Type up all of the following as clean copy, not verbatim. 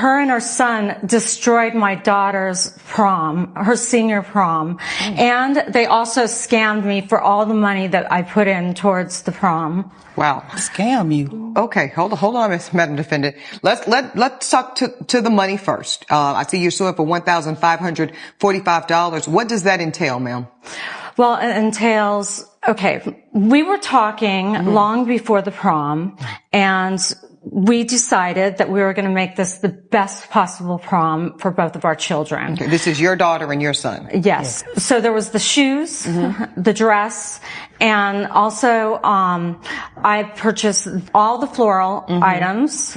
Her and her son destroyed my daughter's prom, her senior prom. And they also scammed me for all the money that I put in towards the prom. Wow. Scam you. Okay, hold on, Madam Defendant. Let's talk to the money first. I see you're suing for $1,545. What does that entail, ma'am? Well, it entails, okay, we were talking long before the prom, and we decided that we were going to make this the best possible prom for both of our children. Okay, this is your daughter and your son? Yes. Yeah. So there was the shoes, the dress, and also I purchased all the floral items,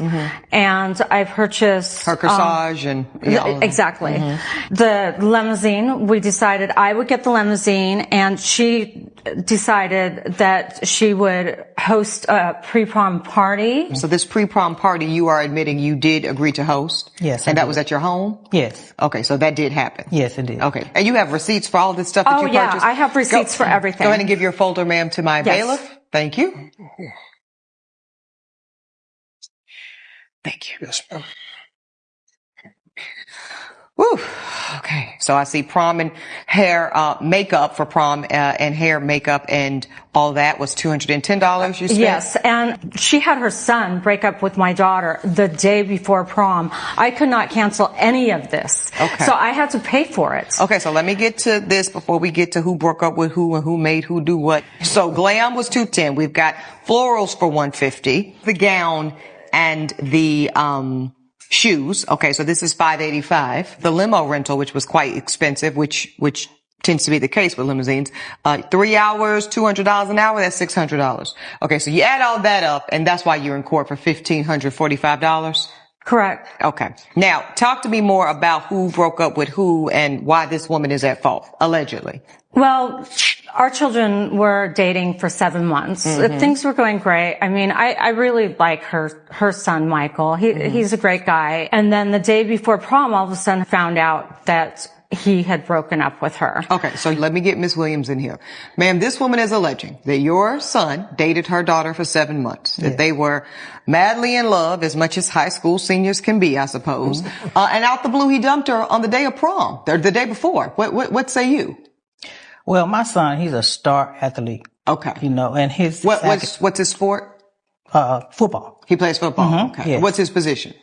and I purchased her corsage and exactly the limousine. We decided I would get the limousine, and she decided that she would host a pre-prom party. So this pre-prom party, you are admitting you did agree to host? Yes. And that was at your home? Yes. Okay, so that did happen? Yes, it did. Okay. And you have receipts for all this stuff that you purchased? I have receipts for everything. Go ahead and give your folder, ma'am, to my bailiff. Thank you. Thank you. Yes, ma'am. Woo. Okay. So I see prom and hair, makeup for prom, and hair, makeup, and all that was $210 you spent? Yes. And she had her son break up with my daughter the day before prom. I could not cancel any of this. Okay. So I had to pay for it. Okay. So let me get to this before we get to who broke up with who and who made who do what. So glam was $210. We've got florals for $150. The gown and the, shoes. Okay, so this is $585. The limo rental, which was quite expensive, which tends to be the case with limousines. 3 hours, $200 an hour, that's $600. Okay, so you add all that up, and that's why you're in court for $1,545? Correct. Okay. Now, talk to me more about who broke up with who and why this woman is at fault, allegedly. Well, our children were dating for 7 months. Things were going great. I mean, I really like her son, Michael. He's a great guy. And then the day before prom, all of a sudden found out that he had broken up with her. Okay, so let me get Miss Williams in here. Ma'am, this woman is alleging that your son dated her daughter for 7 months, that they were madly in love, as much as high school seniors can be, I suppose. And out the blue, he dumped her on the day of prom, or the day before. What say you? Well, my son, he's a star athlete. Okay. You know, and what's his sport? Football. He plays football. Okay. Yes. What's his position?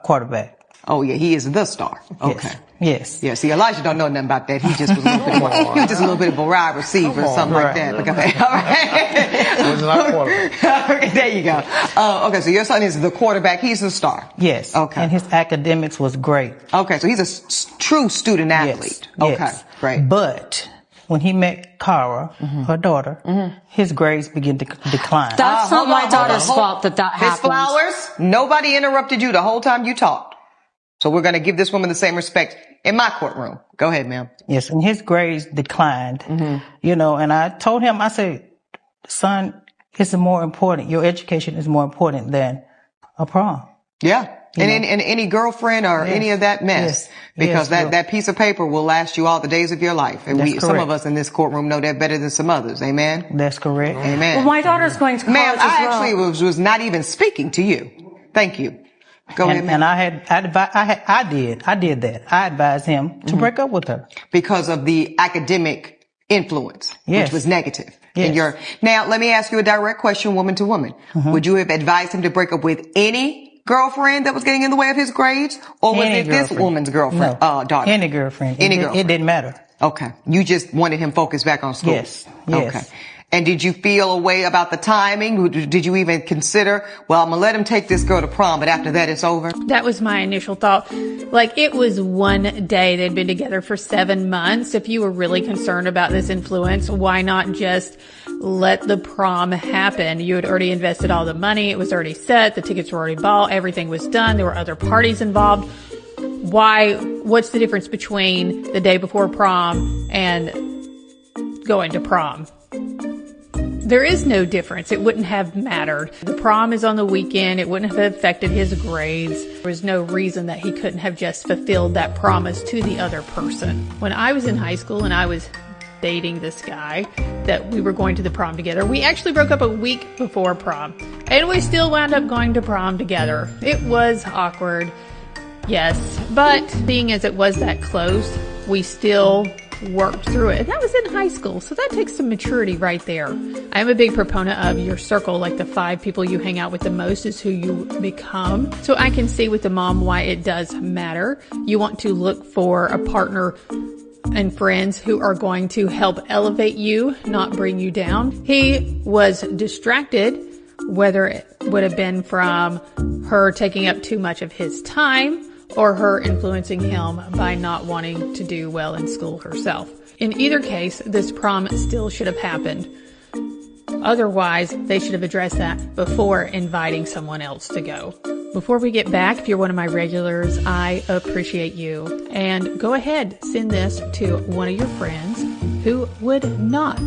Quarterback. Oh yeah, he is the star. Okay. Yes. Yeah, see, Elijah don't know nothing about that. He just was a little bit more, he was just a little bit of a wide receiver or something like that. Okay. All right. Okay, there you go. Okay, so your son is the quarterback. He's the star. Yes. Okay. And his academics was great. Okay, so he's a true student athlete. Yes. Okay, yes. great. But when he met Cara, her daughter, his grades began to decline. That's not my daughter's fault that happened. Miss Flowers, nobody interrupted you the whole time you talked. So we're going to give this woman the same respect in my courtroom. Go ahead, ma'am. Yes, and his grades declined, you know, and I told him, I said, son, it's more important. Your education is more important than a prom. Yeah. And any girlfriend or any of that mess. Because that piece of paper will last you all the days of your life. And some of us in this courtroom know that better than some others. Amen? That's correct. Amen. Well, my daughter's going to college Ma'am, as well. I actually was not even speaking to you. Thank you. Go ahead, ma'am. And I did that. I advised him to break up with her. Because of the academic influence, which was negative. Yes. Now, let me ask you a direct question, woman to woman. Would you have advised him to break up with any girlfriend that was getting in the way of his grades? Or was it this woman's girlfriend, daughter? Any girlfriend. Any girlfriend. It didn't matter. Okay. You just wanted him focused back on school? Yes. Yes. Okay. And did you feel a way about the timing? Did you even consider, well, I'm going to let him take this girl to prom, but after that it's over? That was my initial thought. Like, it was one day. They'd been together for 7 months. If you were really concerned about this influence, why not just let the prom happen? You had already invested all the money. It was already set. The tickets were already bought. Everything was done. There were other parties involved. What's the difference between the day before prom and going to prom? There is no difference. It wouldn't have mattered. The prom is on the weekend. It wouldn't have affected his grades. There was no reason that he couldn't have just fulfilled that promise to the other person. When I was in high school and I was dating this guy that we were going to the prom together, we actually broke up a week before prom. And we still wound up going to prom together. It was awkward. Yes, but being as it was that close, we still worked through it. And that was in high school, so that takes some maturity right there. I'm a big proponent of your circle, like the 5 people you hang out with the most is who you become. So I can see with the mom why it does matter. You want to look for a partner and friends who are going to help elevate you, not bring you down. He was distracted, whether it would have been from her taking up too much of his time or her influencing him by not wanting to do well in school herself. In either case, this prom still should have happened. Otherwise, they should have addressed that before inviting someone else to go. Before we get back, if you're one of my regulars, I appreciate you. And go ahead, send this to one of your friends who would not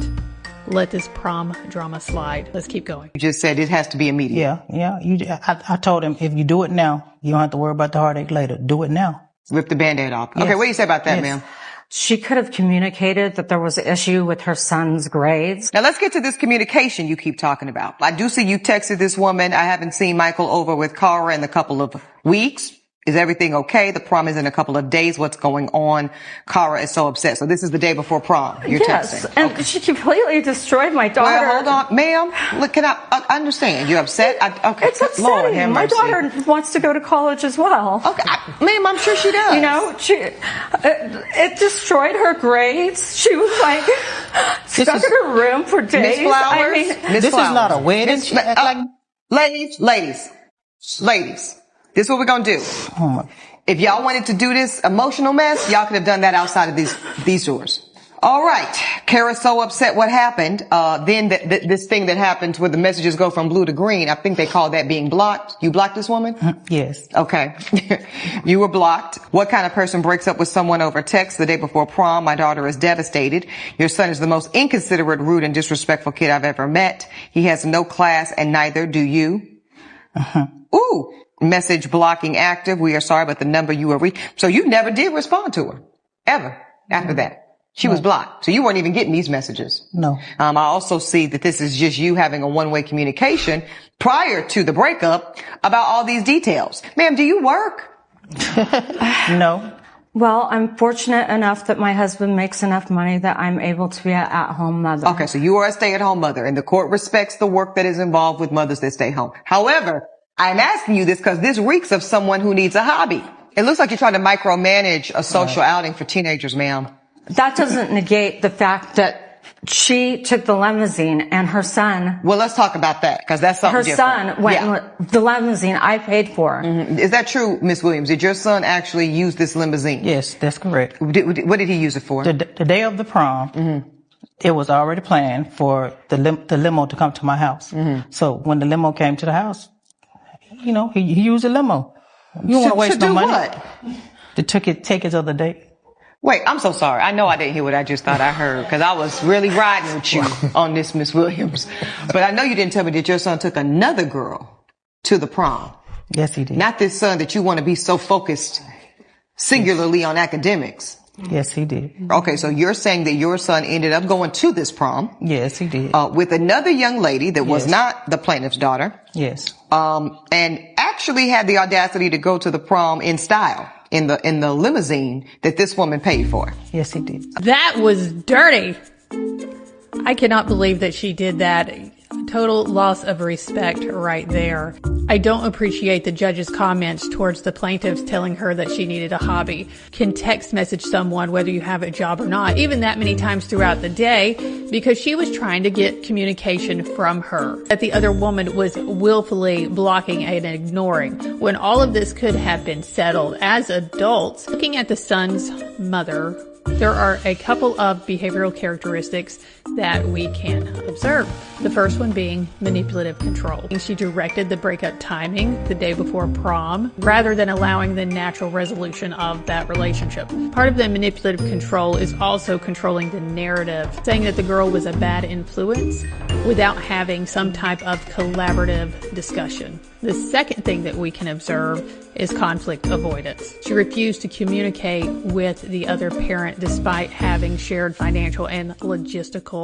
let this prom drama slide. Let's keep going. You just said it has to be immediate. Yeah. I told him, if you do it now, you don't have to worry about the heartache later. Do it now. Rip the Band-Aid off. Yes. Okay, what do you say about that, Yes. ma'am? She could have communicated that there was an issue with her son's grades. Now let's get to this communication you keep talking about. I do see you texted this woman. I haven't seen Michael over with Cara in a couple of weeks. Is everything okay? The prom is in a couple of days. What's going on? Cara is so upset. So this is the day before prom. You're Yes, texting. and she completely destroyed my daughter. Well, hold on, ma'am. Look, can I understand? You're upset? Okay. It's upsetting. Lord have My mercy. daughter wants to go to college as well. Okay, ma'am, I'm sure she does. You know, it destroyed her grades. She was like stuck in her room for days. Miss Flowers. I mean, Miss This Flowers. is not a wedding. Ladies. This is what we're gonna do. Oh my. If y'all wanted to do this emotional mess, y'all could have done that outside of these doors. All right. Kara's so upset what happened. Then this thing that happens where the messages go from blue to green, I think they call that being blocked. You blocked this woman? Yes. Okay. You were blocked. What kind of person breaks up with someone over text the day before prom? My daughter is devastated. Your son is the most inconsiderate, rude, and disrespectful kid I've ever met. He has no class, and neither do you. Ooh. Message blocking active. We are sorry, but the number you were reached. So you never did respond to her. Ever. After that. She was blocked. So you weren't even getting these messages. No. I also see that this is just you having a one-way communication prior to the breakup about all these details. Ma'am, do you work? No. well, I'm fortunate enough that my husband makes enough money that I'm able to be an at-home mother. Okay, so you are a stay-at-home mother, and the court respects the work that is involved with mothers that stay home. However, I'm asking you this because this reeks of someone who needs a hobby. It looks like you're trying to micromanage a social outing for teenagers, ma'am. That doesn't negate the fact that she took the limousine and her son. Well, let's talk about that because that's something Her different. son went in the limousine I paid for. Mm-hmm. Is that true, Miss Williams? Did your son actually use this limousine? Yes, that's correct. What did he use it for? The day of the prom, it was already planned for the limo to come to my house. So when the limo came to the house, you know, he used a limo. You don't want to waste no money. What? To take his other date. Wait, I'm so sorry. I know I didn't hear what I just thought I heard because I was really riding with you on this, Miss Williams. But I know you didn't tell me that your son took another girl to the prom. Yes, he did. Not this son that you want to be so focused singularly on academics. Yes, he did. Okay, so you're saying that your son ended up going to this prom. Yes, he did. With another young lady that was not the plaintiff's daughter. Yes. And actually had the audacity to go to the prom in style. In the limousine that this woman paid for. Yes, he did. That was dirty. I cannot believe that she did that. Total loss of respect right there. I don't appreciate the judge's comments towards the plaintiffs telling her that she needed a hobby. Can text message someone whether you have a job or not, even that many times throughout the day, because she was trying to get communication from her. That the other woman was willfully blocking and ignoring, when all of this could have been settled as adults. Looking at the son's mother, there are a couple of behavioral characteristics that we can observe. The first one being manipulative control. She directed the breakup timing the day before prom rather than allowing the natural resolution of that relationship. Part of the manipulative control is also controlling the narrative, saying that the girl was a bad influence without having some type of collaborative discussion. The second thing that we can observe is conflict avoidance. She refused to communicate with the other parent despite having shared financial and logistical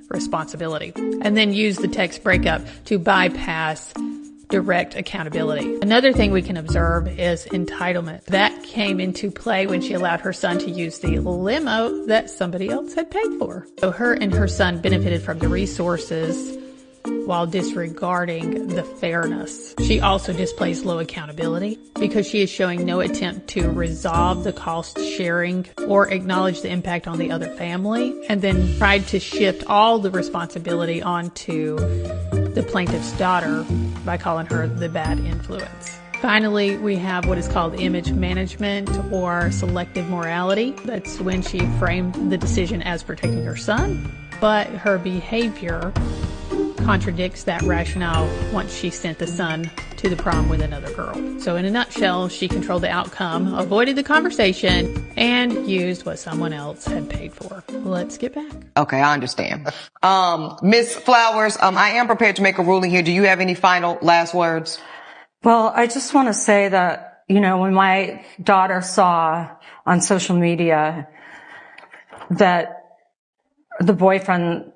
responsibility, and then used the text breakup to bypass direct accountability. Another thing we can observe is entitlement. That came into play when she allowed her son to use the limo that somebody else had paid for. So her and her son benefited from the resources while disregarding the fairness. She also displays low accountability because she is showing no attempt to resolve the cost sharing or acknowledge the impact on the other family, and then tried to shift all the responsibility onto the plaintiff's daughter by calling her the bad influence. Finally, we have what is called image management or selective morality. That's when she framed the decision as protecting her son, but her behavior contradicts that rationale once she sent the son to the prom with another girl. So in a nutshell, she controlled the outcome, avoided the conversation, and used what someone else had paid for. Let's get back. Okay, I understand. Ms. Flowers, I am prepared to make a ruling here. Do you have any final last words? Well, I just want to say that, when my daughter saw on social media that the boyfriend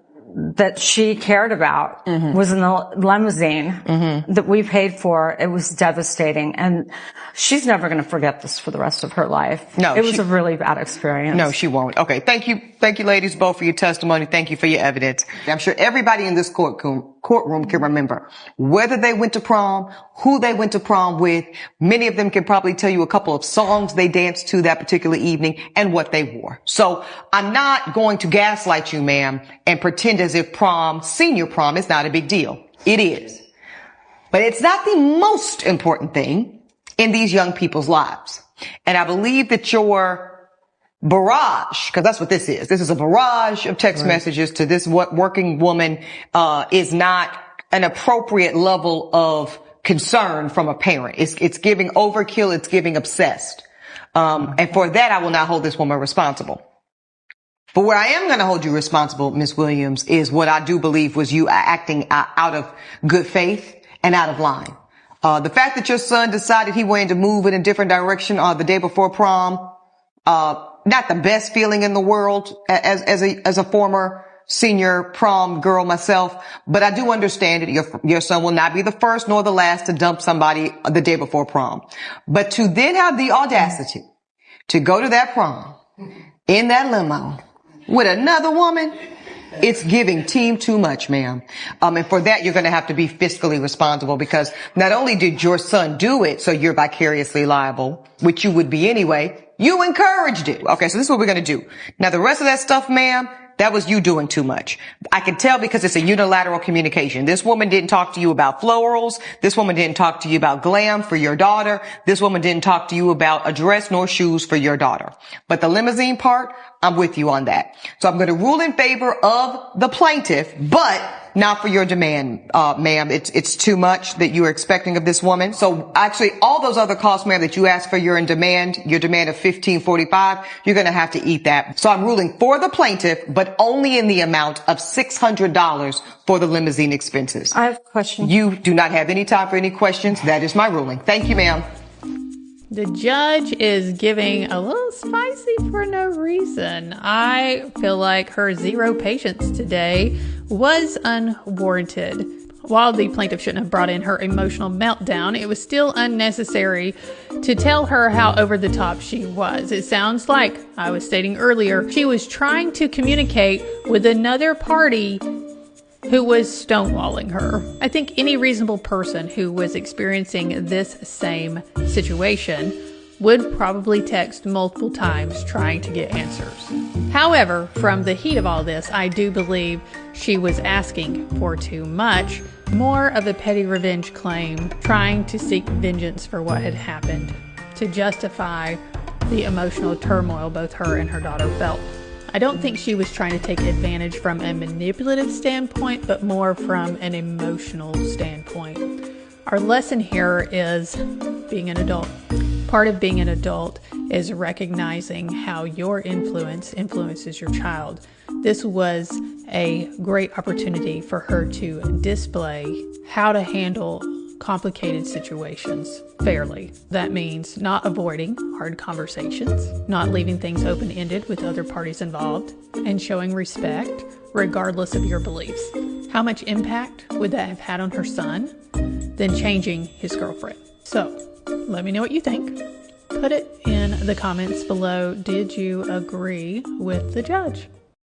that she cared about was in the limousine that we paid for, it was devastating. And she's never going to forget this for the rest of her life. No, it was a really bad experience. No, she won't. Okay. Thank you. Thank you, ladies, both for your testimony. Thank you for your evidence. I'm sure everybody in this courtroom can remember whether they went to prom, who they went to prom with. Many of them can probably tell you a couple of songs they danced to that particular evening and what they wore. So I'm not going to gaslight you, ma'am, and pretend as if senior prom is not a big deal. It is. But it's not the most important thing in these young people's lives. And I believe that your barrage, because that's what this is a barrage of text messages to this working woman, is not an appropriate level of concern from a parent. It's giving overkill. It's giving obsessed. And for that, I will not hold this woman responsible. But where I am going to hold you responsible, Ms. Williams, is what I do believe was you acting out of good faith and out of line. The fact that your son decided he wanted to move in a different direction the day before prom, not the best feeling in the world as a former senior prom girl myself, but I do understand that your son will not be the first nor the last to dump somebody the day before prom. But to then have the audacity to go to that prom in that limo with another woman, it's giving team too much, ma'am. And for that, you're going to have to be fiscally responsible, because not only did your son do it, so you're vicariously liable, which you would be anyway, you encouraged it. Okay, so this is what we're going to do. Now, the rest of that stuff, ma'am, that was you doing too much. I can tell because it's a unilateral communication. This woman didn't talk to you about florals. This woman didn't talk to you about glam for your daughter. This woman didn't talk to you about a dress nor shoes for your daughter. But the limousine part, I'm with you on that. So I'm going to rule in favor of the plaintiff, but not for your demand, ma'am. It's too much that you are expecting of this woman. So actually, all those other costs, ma'am, that you asked for your demand of $1,545, you're going to have to eat that. So I'm ruling for the plaintiff, but only in the amount of $600 for the limousine expenses. I have a question. You do not have any time for any questions. That is my ruling. Thank you, ma'am. The judge is giving a little spicy for no reason. I feel like her zero patience today was unwarranted. While the plaintiff shouldn't have brought in her emotional meltdown, it was still unnecessary to tell her how over the top she was. It sounds like, I was stating earlier, she was trying to communicate with another party who was stonewalling her. I think any reasonable person who was experiencing this same situation would probably text multiple times trying to get answers. However, from the heat of all this, I do believe she was asking for too much, more of a petty revenge claim, trying to seek vengeance for what had happened, to justify the emotional turmoil both her and her daughter felt. I don't think she was trying to take advantage from a manipulative standpoint, but more from an emotional standpoint. Our lesson here is being an adult. Part of being an adult is recognizing how your influence influences your child. This was a great opportunity for her to display how to handle complicated situations fairly. That means not avoiding hard conversations, not leaving things open-ended with other parties involved, and showing respect regardless of your beliefs. How much impact would that have had on her son? than changing his girlfriend. So let me know what you think. Put it in the comments below. Did you agree with the judge?